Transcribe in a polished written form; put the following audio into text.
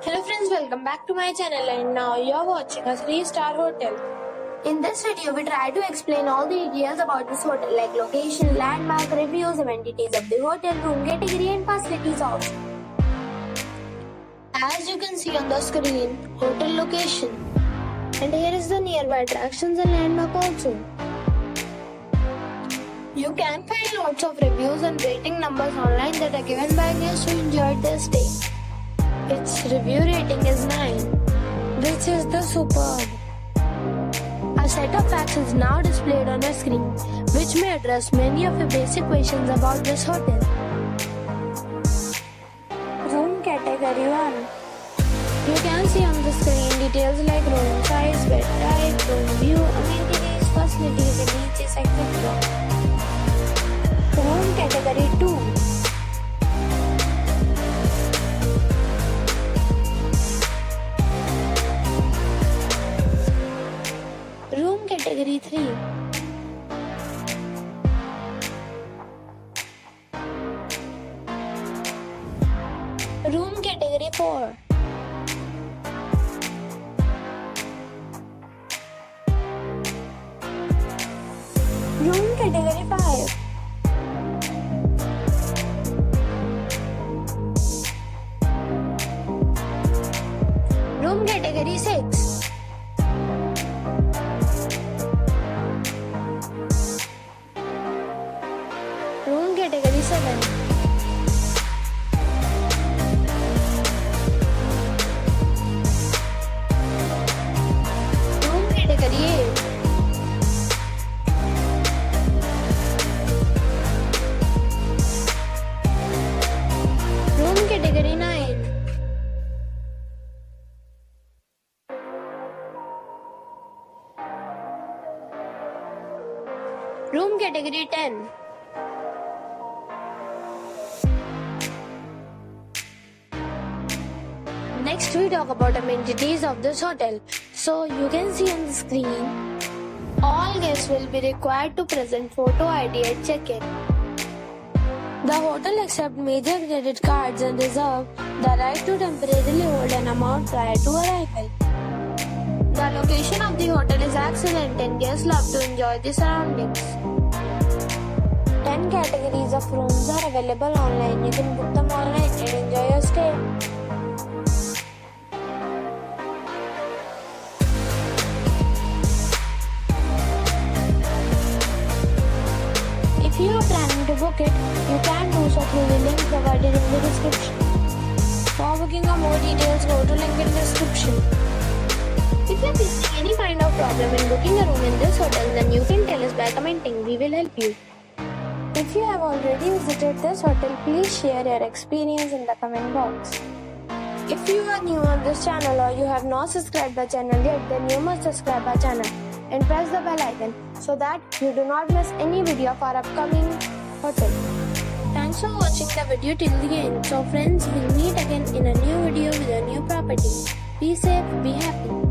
Hello friends, welcome back to my channel and now you're watching a 3-star hotel. In this video, we try to explain all the details about this hotel like location, landmark, reviews, amenities of the hotel, room category and facilities also. As you can see on the screen, hotel location. And here is the nearby attractions and landmark also. You can find lots of reviews and rating numbers online that are given by guests who enjoyed their stay. Its review rating is 9, which is the superb. A set of facts is now displayed on the screen, which may address many of your basic questions about this hotel. Room category 1. You can see on the screen details like room size, bed type, room view, amenities, facilities, and beaches, etc. Room category 2. Room category 3. Room category 4. Room category 5. Room category 6. Room category 7. Room category 8. Room category 9. Room category 10. Next we talk about amenities of this hotel. So you can see on the screen, all guests will be required to present photo ID at check-in. The hotel accepts major credit cards and reserves the right to temporarily hold an amount prior to arrival. The location of the hotel is excellent and guests love to enjoy the surroundings. 10 categories of rooms are available online. You can book them online and enjoy your stay. If you are planning to book it, you can do so through the link provided in the description. For booking or more details, go to link in the description. If you are facing any kind of problem in booking a room in this hotel, then you can tell us by commenting. We will help you. If you have already visited this hotel, please share your experience in the comment box. If you are new on this channel or you have not subscribed our channel yet, then you must subscribe our channel and press the bell icon so that you do not miss any video of our upcoming hotel. Thanks for watching the video till the end. So friends, we'll meet again in a new video with a new property. Be safe, be happy.